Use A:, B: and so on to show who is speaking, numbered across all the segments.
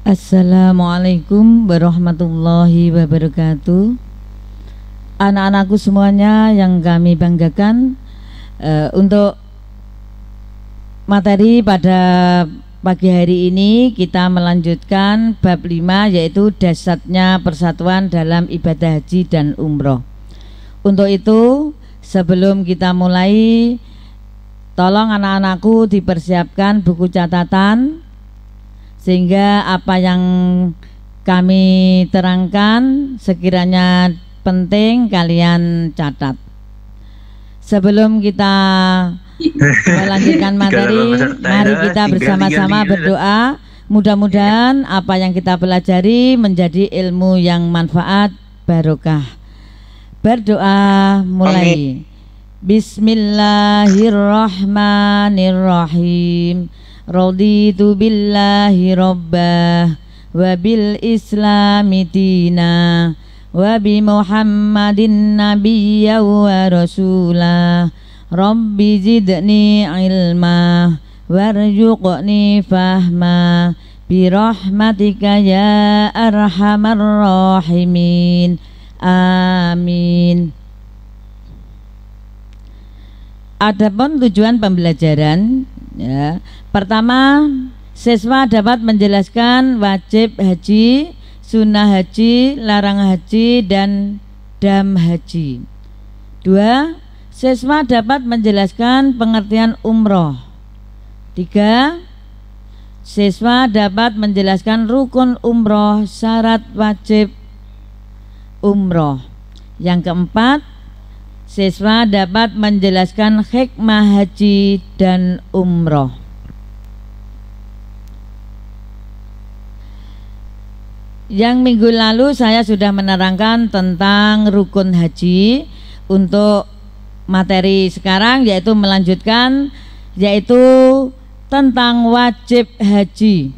A: Assalamualaikum warahmatullahi wabarakatuh. Anak-anakku semuanya yang kami banggakan, untuk materi pada pagi hari ini kita melanjutkan bab 5, yaitu dasarnya persatuan dalam ibadah haji dan umroh. Untuk itu, sebelum kita mulai, tolong anak-anakku dipersiapkan buku catatan, sehingga apa yang kami terangkan sekiranya penting kalian catat. Sebelum kita melanjutkan materi, mari kita bersama-sama berdoa. Mudah-mudahan apa yang kita pelajari menjadi ilmu yang manfaat barokah. Berdoa mulai. Bismillahirrahmanirrahim. Raditu billahi rabbah wa bil islami dina wa bi muhammadin nabiyya wa rasulah. Rabbi zidni ilma warzuqni fahma bi rahmatika ya arhamar rahimin. Amin. Adapun tujuan pembelajaran, ya, pertama, siswa dapat menjelaskan wajib haji, sunnah haji, larangan haji, dan dam haji. 2. Siswa dapat menjelaskan pengertian umroh. 3. Siswa dapat menjelaskan rukun umroh, syarat wajib umroh. Yang keempat, siswa dapat menjelaskan hikmah haji dan umroh. Yang minggu lalu saya sudah menerangkan tentang rukun haji. Untuk materi sekarang yaitu melanjutkan, yaitu tentang wajib haji.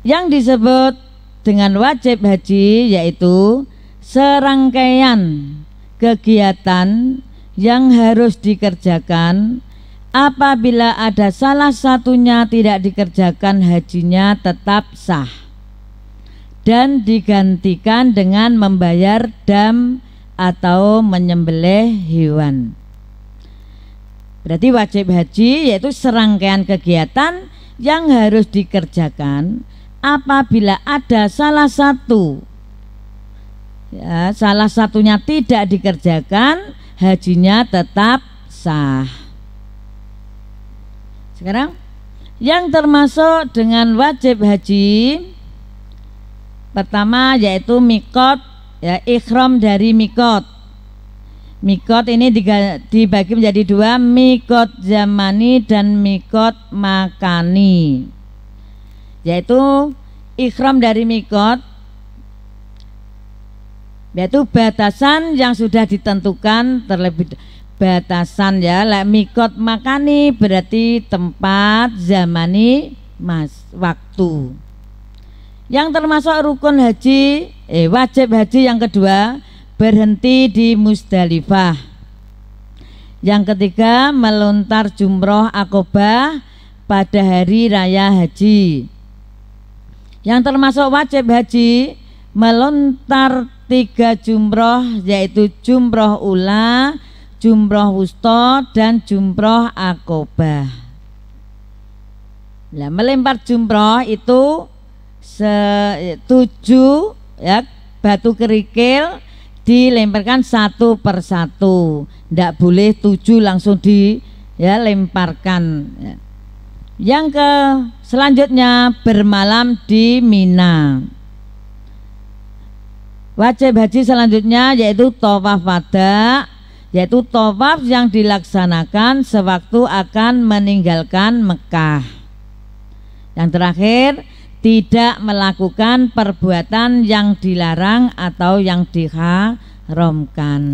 A: Yang disebut dengan wajib haji yaitu serangkaian kegiatan yang harus dikerjakan. Apabila ada salah satunya tidak dikerjakan, hajinya tetap sah dan digantikan dengan membayar dam atau menyembelih hewan. Berarti wajib haji yaitu serangkaian kegiatan yang harus dikerjakan. Apabila ada salah satu, ya, salah satunya tidak dikerjakan, hajinya tetap sah. Sekarang yang termasuk dengan wajib haji, pertama yaitu mikot, ya, ikhram dari mikot. Mikot ini dibagi menjadi 2, mikot zamani dan mikot makani. Yaitu ikhram dari mikot, yaitu batasan yang sudah ditentukan terlebih batasan, ya. Mikot makani berarti tempat, zamani waktu. Yang termasuk rukun haji, wajib haji yang kedua, berhenti di Musdalifah. Yang ketiga, melontar jumroh akobah pada hari raya haji. Yang termasuk wajib haji, melontar 3 jumroh, yaitu jumroh ula, jumroh wusta, dan jumroh akobah. Nah, melempar jumroh itu 7, ya, batu kerikil dilemparkan satu persatu. Tidak boleh 7 langsung lemparkan, ya. Yang selanjutnya bermalam di Mina. Wajib haji selanjutnya yaitu tawaf wada, yaitu tawaf yang dilaksanakan sewaktu akan meninggalkan Mekah. Yang terakhir, tidak melakukan perbuatan yang dilarang atau yang diharamkan.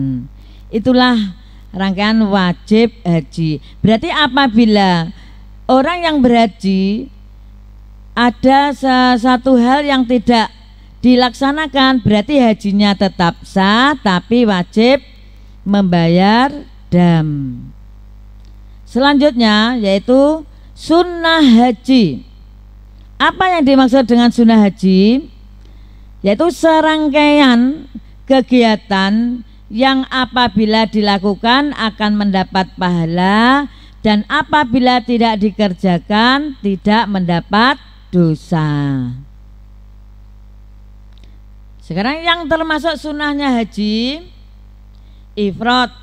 A: Itulah rangkaian wajib haji. Berarti apabila orang yang berhaji ada satu hal yang tidak dilaksanakan, berarti hajinya tetap sah tapi wajib membayar dam. Selanjutnya yaitu sunnah haji. Apa yang dimaksud dengan sunnah haji? Yaitu serangkaian kegiatan yang apabila dilakukan akan mendapat pahala, dan apabila tidak dikerjakan tidak mendapat dosa. Sekarang yang termasuk sunnahnya haji ifrad,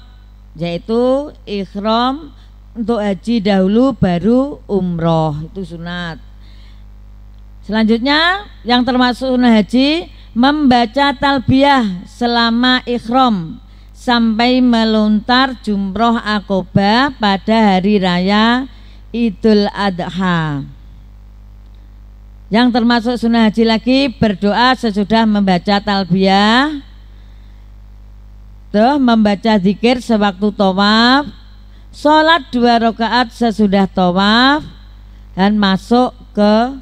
A: yaitu ihram untuk haji dahulu baru umroh, itu sunat. Selanjutnya yang termasuk sunnah haji membaca talbiyah selama ihram sampai melontar jumroh akobah pada hari raya Idul Adha. Yang termasuk sunnah haji lagi berdoa sesudah membaca talbiyah, membaca zikir sewaktu tawaf, sholat 2 rakaat sesudah tawaf, dan masuk ke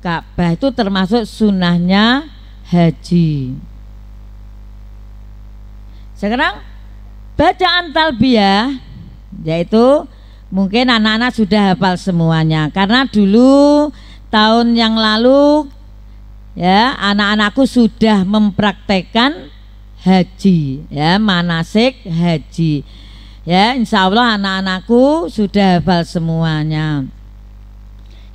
A: Ka'bah. Itu termasuk sunnahnya haji. Sekarang bacaan talbiyah, yaitu mungkin anak-anak sudah hafal semuanya, karena dulu tahun yang lalu ya anak-anakku sudah mempraktekkan haji, ya manasik haji. Ya, insya Allah anak-anakku sudah hafal semuanya,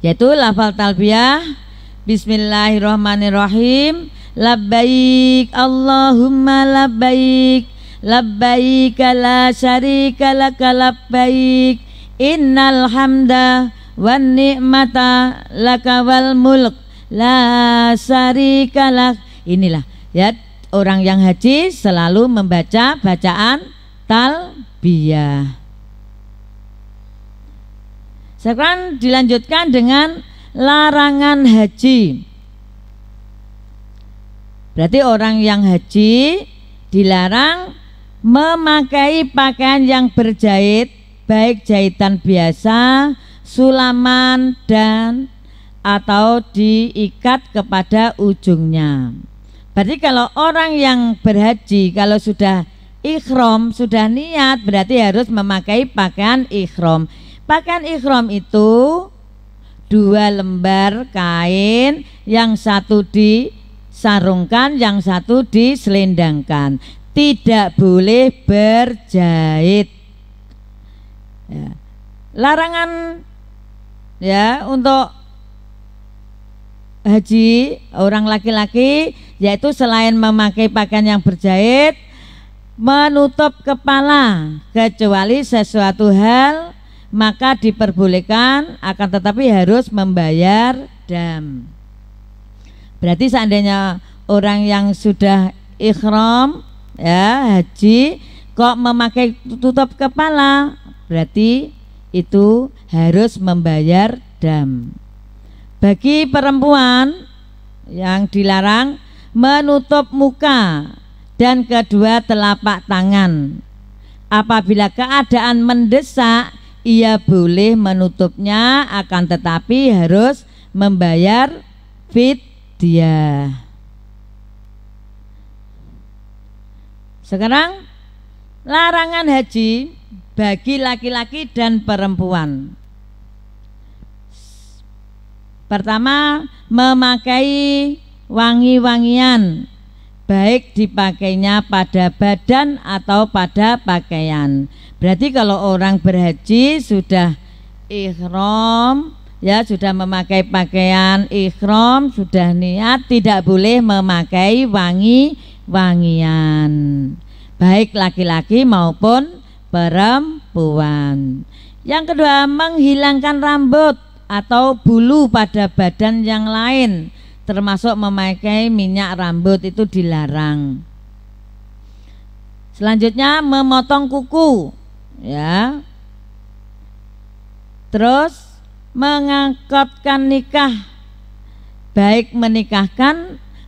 A: yaitu lafal talbiyah Bismillahirrahmanirrahim, labbaik Allahumma labbaik, labbaik la syarika laka labbaik, innal hamda wan ni'mata laka wal mulk la syarika lak. Inilah ya, orang yang haji selalu membaca bacaan talbiyah. Sekarang dilanjutkan dengan larangan haji. Berarti orang yang haji dilarang memakai pakaian yang berjahit, baik jahitan biasa, sulaman, dan atau diikat kepada ujungnya. Berarti kalau orang yang berhaji, kalau sudah ihram, sudah niat, berarti harus memakai pakaian ihram. Pakaian ihram itu 2 lembar kain, yang satu disarungkan, yang satu diselendangkan. Tidak boleh berjahit. Ya. Larangan ya untuk haji orang laki-laki, yaitu selain memakai pakaian yang berjahit, menutup kepala, kecuali sesuatu hal maka diperbolehkan, akan tetapi harus membayar dam. Berarti seandainya orang yang sudah ihram ya haji kok memakai tutup kepala, berarti itu harus membayar dam. Bagi perempuan yang dilarang menutup muka dan kedua telapak tangan. Apabila keadaan mendesak, ia boleh menutupnya, akan tetapi harus membayar fidyah. Sekarang larangan haji bagi laki-laki dan perempuan. Pertama, memakai wangi-wangian, baik dipakainya pada badan atau pada pakaian. Berarti kalau orang berhaji sudah ihram, ya sudah memakai pakaian ihram, sudah niat, tidak boleh memakai wangi-wangian, baik laki-laki maupun perempuan. Yang kedua, menghilangkan rambut atau bulu pada badan yang lain, termasuk memakai minyak rambut, itu dilarang. Selanjutnya, memotong kuku, ya. Terus mengangkatkan nikah, baik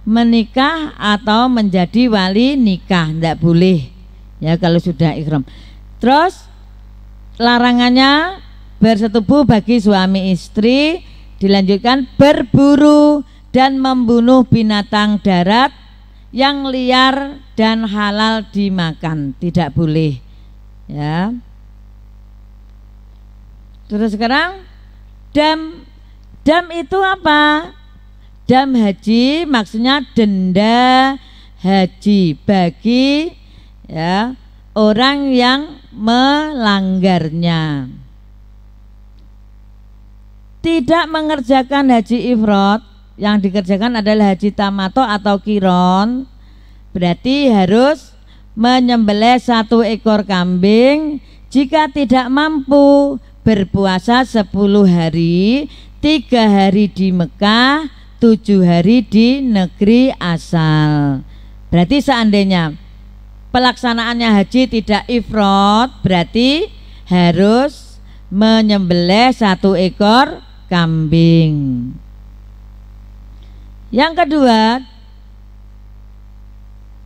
A: menikah atau menjadi wali nikah, tidak boleh ya kalau sudah ihram. Terus larangannya bersetubuh bagi suami istri. Dilanjutkan, berburu dan membunuh binatang darat yang liar dan halal dimakan, tidak boleh ya. Terus sekarang dam Dam itu apa? Dam haji maksudnya denda haji bagi ya orang yang melanggarnya. Tidak mengerjakan haji ifrad, yang dikerjakan adalah haji tamato atau kiron, berarti harus menyembelih 1 ekor kambing. Jika tidak mampu berpuasa 10 hari, 3 hari di Mekah, 7 hari di negeri asal. Berarti seandainya pelaksanaannya haji tidak ifrad, berarti harus menyembelih 1 ekor kambing. Yang kedua,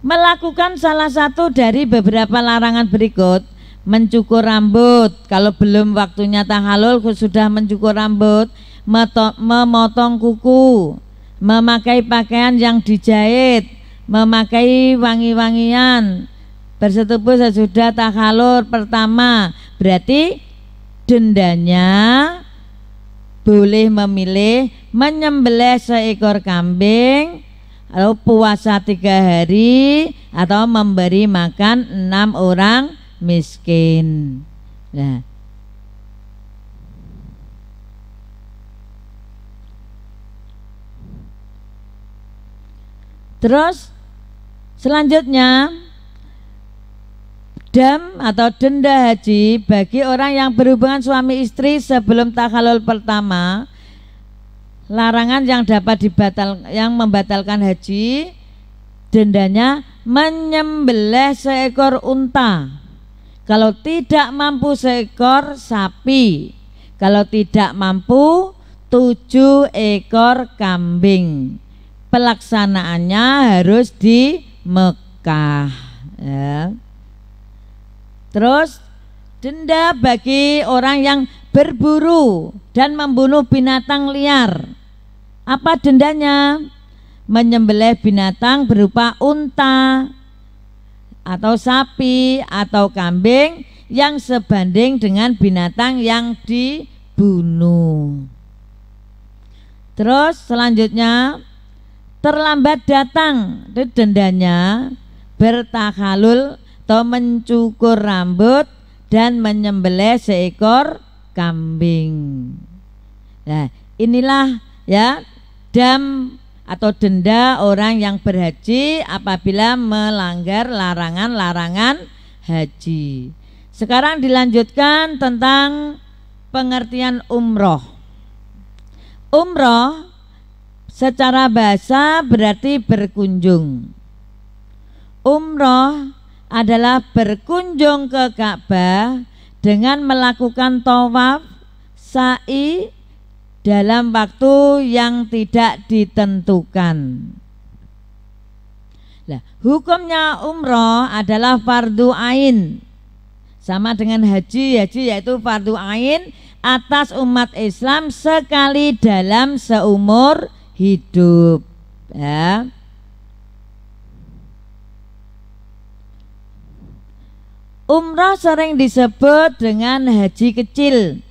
A: melakukan salah satu dari beberapa larangan berikut. Mencukur rambut, kalau belum waktunya tahalul sudah mencukur rambut, memotong kuku, memakai pakaian yang dijahit, memakai wangi-wangian, bersetubuh sesudah tahalul pertama, berarti dendanya boleh memilih menyembelih 1 ekor kambing, lalu puasa 3 hari, atau memberi makan 6 orang miskin. Nah, terus selanjutnya dam atau denda haji bagi orang yang berhubungan suami istri sebelum tahalul pertama. Larangan yang dapat yang membatalkan haji, dendanya menyembelih 1 ekor unta. Kalau tidak mampu 1 ekor sapi, kalau tidak mampu 7 ekor kambing. Pelaksanaannya harus di Mekah ya. Terus denda bagi orang yang berburu dan membunuh binatang liar. Apa dendanya? Menyembelih binatang berupa unta atau sapi atau kambing yang sebanding dengan binatang yang dibunuh. Terus selanjutnya terlambat datang, itu dendanya bertahalul atau mencukur rambut dan menyembelih 1 ekor kambing. Nah, inilah ya dam atau denda orang yang berhaji apabila melanggar larangan-larangan haji. Sekarang dilanjutkan tentang pengertian umroh. Umroh secara bahasa berarti berkunjung. Umroh adalah berkunjung ke Ka'bah dengan melakukan tawaf, sa'i dalam waktu yang tidak ditentukan. Nah, hukumnya umroh adalah fardu ain, sama dengan haji. Haji yaitu fardu ain atas umat Islam sekali dalam seumur hidup ya. Umroh sering disebut dengan haji kecil.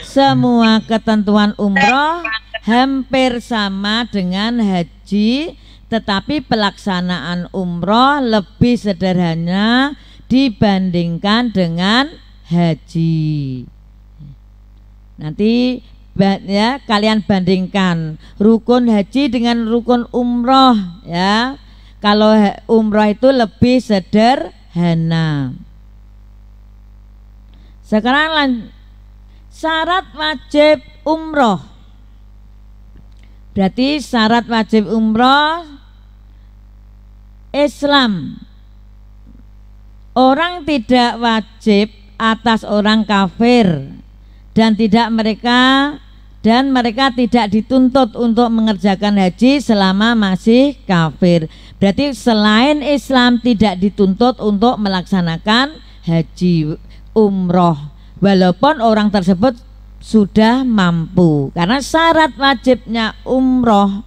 A: Semua ketentuan umroh hampir sama dengan haji, tetapi pelaksanaan umroh lebih sederhana dibandingkan dengan haji. Nanti ya kalian bandingkan rukun haji dengan rukun umroh ya. Kalau umroh itu lebih sederhana. Sekarang syarat wajib umroh. Berarti syarat wajib umroh Islam. Orang tidak wajib atas orang kafir dan mereka tidak dituntut untuk mengerjakan haji selama masih kafir. Berarti selain Islam tidak dituntut untuk melaksanakan haji umroh, walaupun orang tersebut sudah mampu, karena syarat wajibnya umroh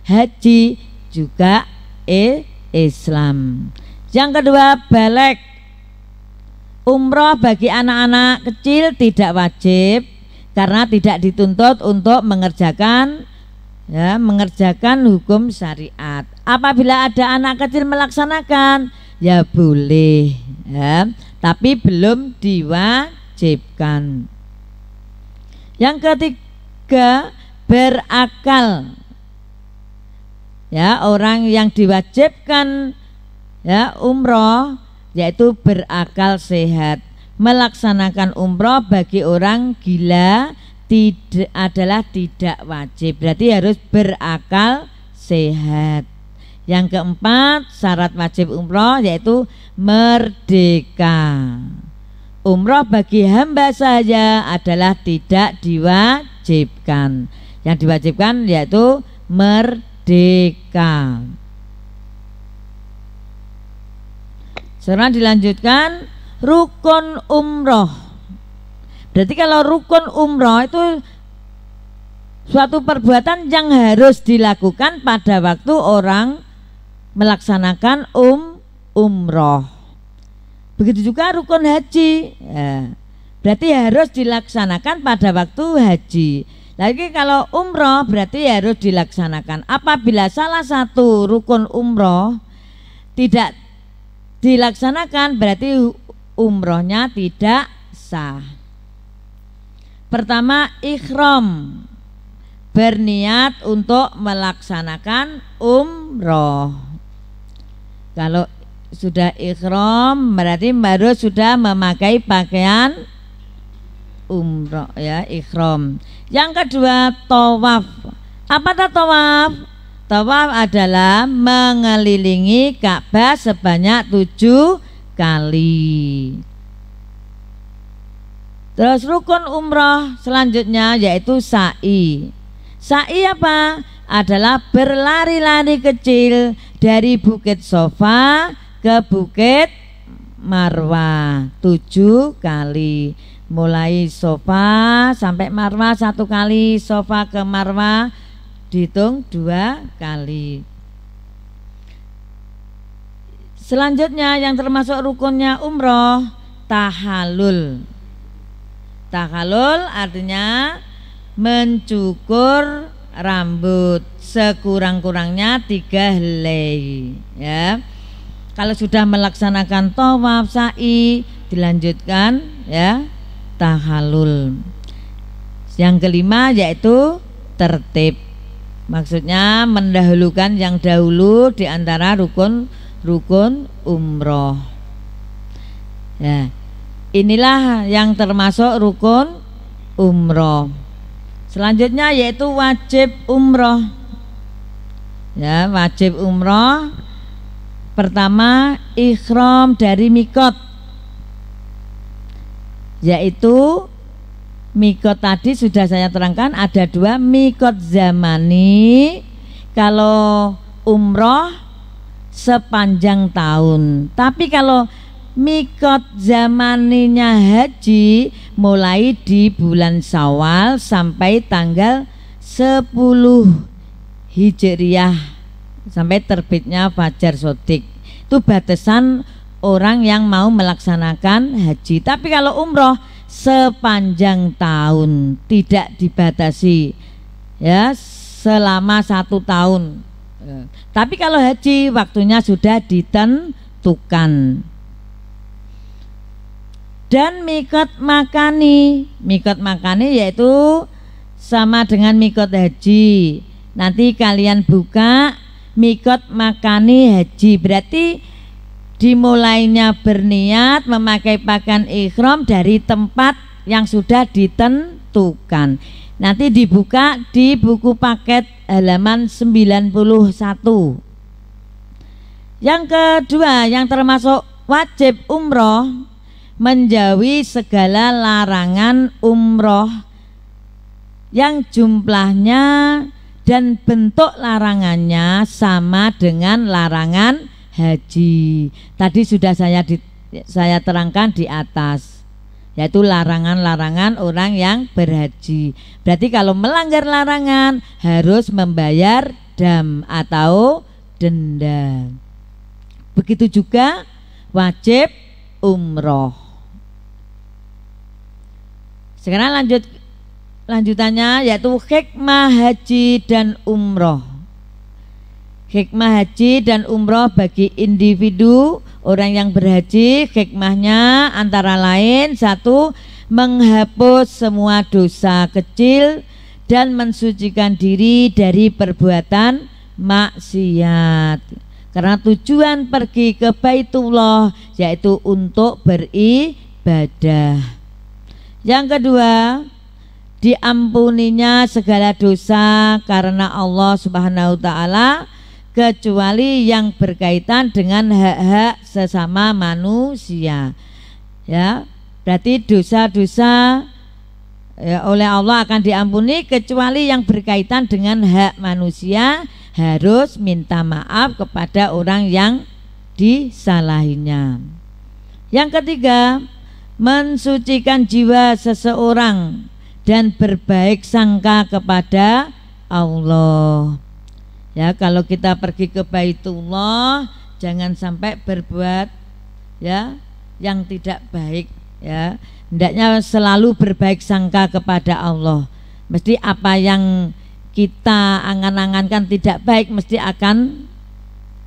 A: haji juga Islam. Yang kedua, baligh. Umroh bagi anak-anak kecil tidak wajib karena tidak dituntut untuk mengerjakan hukum syariat. Apabila ada anak kecil melaksanakan, ya boleh, ya, tapi belum diwajibkan. Yang ketiga, berakal. Ya, orang yang diwajibkan umroh yaitu berakal sehat. Melaksanakan umroh bagi orang gila tidak wajib, berarti harus berakal sehat. Yang keempat, syarat wajib umroh yaitu merdeka. Umroh bagi hamba saja adalah tidak diwajibkan. Yang diwajibkan yaitu merdeka. Sekarang dilanjutkan rukun umroh. Berarti kalau rukun umroh itu suatu perbuatan yang harus dilakukan pada waktu orang melaksanakan umroh. Begitu juga rukun haji, ya, berarti harus dilaksanakan pada waktu haji. Lagi kalau umroh berarti harus dilaksanakan. Apabila salah satu rukun umroh tidak dilaksanakan, berarti umrohnya tidak sah. Pertama, ikhram, berniat untuk melaksanakan umroh. Kalau sudah ikhram berarti baru sudah memakai pakaian umroh, ya, ikhram. Yang kedua, tawaf. Apa itu tawaf? Tawaf adalah mengelilingi Ka'bah sebanyak 7 kali. Terus rukun umroh selanjutnya yaitu sa'i. Sa'i apa? Adalah berlari-lari kecil dari Bukit Sofa ke Bukit Marwah 7 kali. Mulai Sofa sampai Marwah 1 kali, Sofa ke Marwah dihitung 2 kali. Selanjutnya yang termasuk rukunnya umroh, tahallul. Tahallul artinya mencukur rambut sekurang-kurangnya 3 helai, ya. Kalau sudah melaksanakan tawaf, sa'i, dilanjutkan ya tahallul. Yang kelima yaitu tertib. Maksudnya mendahulukan yang dahulu di antara rukun umroh. Ya, inilah yang termasuk rukun umroh. Selanjutnya yaitu wajib umroh. Ya, wajib umroh. Pertama, ikhram dari mikot, yaitu mikot tadi sudah saya terangkan ada 2, mikot zamani kalau umroh sepanjang tahun, tapi kalau mikot zamaninya haji mulai di bulan Syawal sampai tanggal 10 Hijriah sampai terbitnya Fajar Shodiq. Itu batasan orang yang mau melaksanakan haji. Tapi kalau umroh sepanjang tahun, tidak dibatasi, ya, selama 1 tahun. Tapi kalau haji waktunya sudah ditentukan. Dan mikot makani yaitu sama dengan mikot haji. Nanti kalian buka mikot makani haji, berarti dimulainya berniat memakai pakaian ihram dari tempat yang sudah ditentukan. Nanti dibuka di buku paket halaman 91. Yang kedua yang termasuk wajib umroh, menjauhi segala larangan umroh yang jumlahnya dan bentuk larangannya sama dengan larangan haji. Tadi sudah saya terangkan di atas, yaitu larangan-larangan orang yang berhaji. Berarti kalau melanggar larangan harus membayar dam atau denda. Begitu juga wajib umroh. Sekarang lanjut lanjutannya yaitu hikmah haji dan umroh. Hikmah haji dan umroh bagi individu orang yang berhaji, hikmahnya antara lain: satu, menghapus semua dosa kecil dan mensucikan diri dari perbuatan maksiat. Karena tujuan pergi ke Baitullah yaitu untuk beribadah. Yang kedua, diampuninya segala dosa karena Allah Subhanahu wa taala, kecuali yang berkaitan dengan hak-hak sesama manusia. Ya, berarti dosa-dosa ya, oleh Allah akan diampuni kecuali yang berkaitan dengan hak manusia, harus minta maaf kepada orang yang disalahinya. Yang ketiga, mensucikan jiwa seseorang dan berbaik sangka kepada Allah. Ya, kalau kita pergi ke Baitullah jangan sampai berbuat ya yang tidak baik ya. Hendaknya selalu berbaik sangka kepada Allah. Mesti apa yang kita angan-angankan tidak baik mesti akan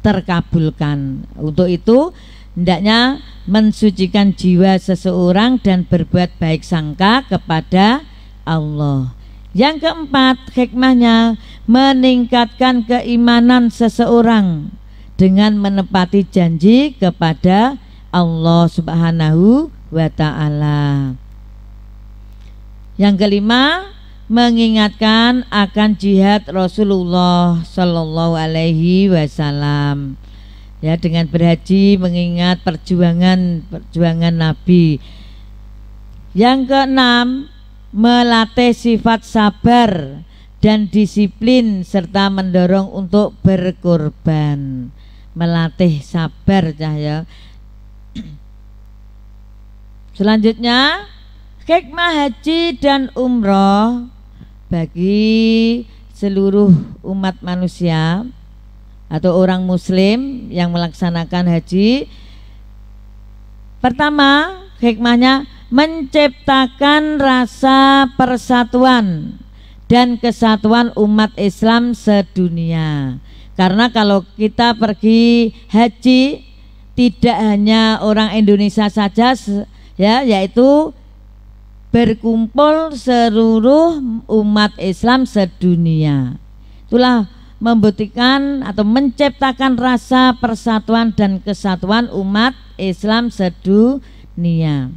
A: terkabulkan. Untuk itu hendaknya mensucikan jiwa seseorang dan berbuat baik sangka kepada Allah. Yang keempat, hikmahnya meningkatkan keimanan seseorang dengan menepati janji kepada Allah Subhanahu wa ta'ala. Yang kelima, mengingatkan akan jihad Rasulullah Shallallahu Alaihi Wasallam. Ya, dengan berhaji mengingat perjuangan Nabi. Yang keenam, melatih sifat sabar dan disiplin serta mendorong untuk berkorban. Melatih sabar ya. Selanjutnya, hikmah haji dan umroh bagi seluruh umat manusia atau orang muslim yang melaksanakan haji. Pertama, hikmahnya menciptakan rasa persatuan dan kesatuan umat Islam sedunia. Karena kalau kita pergi haji tidak hanya orang Indonesia saja ya, yaitu berkumpul seluruh umat Islam sedunia. Itulah membuktikan atau menciptakan rasa persatuan dan kesatuan umat Islam sedunia.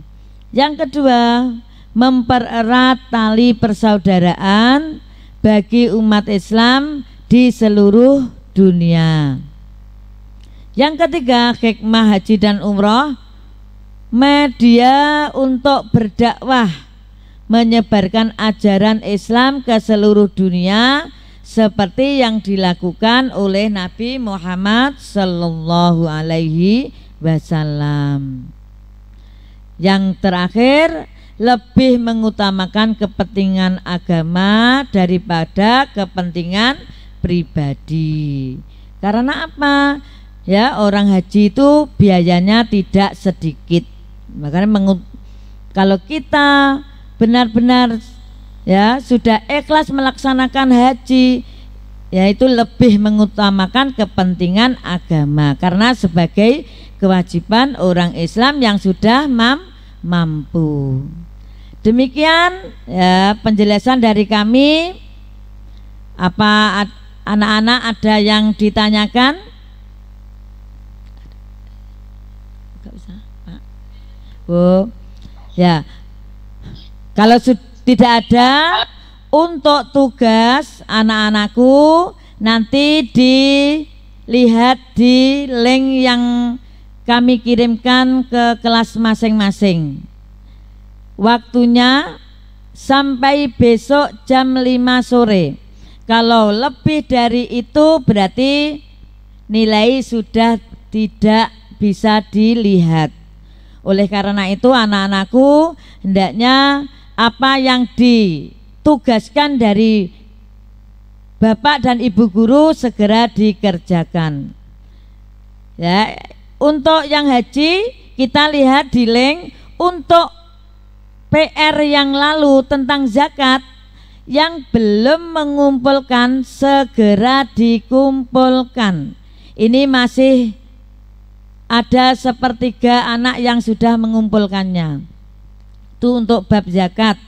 A: Yang kedua, mempererat tali persaudaraan bagi umat Islam di seluruh dunia. Yang ketiga, hikmah haji dan umroh, media untuk berdakwah, menyebarkan ajaran Islam ke seluruh dunia seperti yang dilakukan oleh Nabi Muhammad Sallallahu Alaihi Wasallam. Yang terakhir, lebih mengutamakan kepentingan agama daripada kepentingan pribadi. Karena apa? Ya, orang haji itu biayanya tidak sedikit. Makanya kalau kita benar-benar ya sudah ikhlas melaksanakan haji, yaitu lebih mengutamakan kepentingan agama karena sebagai kewajiban orang Islam yang sudah mampu. Demikian ya penjelasan dari kami. Apa anak-anak ada yang ditanyakan? Gak bisa, Pak. Bu, ya. Kalau tidak ada, untuk tugas anak-anakku nanti dilihat di link yang kami kirimkan ke kelas masing-masing. Waktunya sampai besok jam 5 sore. Kalau lebih dari itu berarti nilai sudah tidak bisa dilihat. Oleh karena itu anak-anakku hendaknya apa yang ditugaskan dari Bapak dan Ibu guru segera dikerjakan. Ya, untuk yang haji kita lihat di link. Untuk PR yang lalu tentang zakat yang belum mengumpulkan segera dikumpulkan. Ini masih ada sepertiga anak yang sudah mengumpulkannya. Itu untuk bab zakat.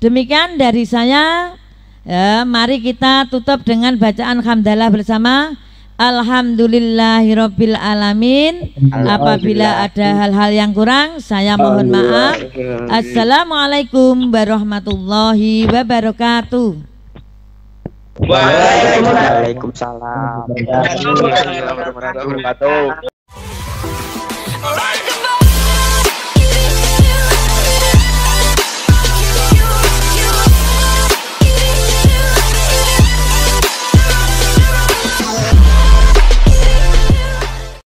A: Demikian dari saya. Ya, mari kita tutup dengan bacaan hamdalah bersama. Alhamdulillahirabbil alamin. Apabila ada hal-hal yang kurang, saya mohon maaf. Assalamualaikum warahmatullahi wabarakatuh.
B: Waalaikumsalam warahmatullahi wabarakatuh.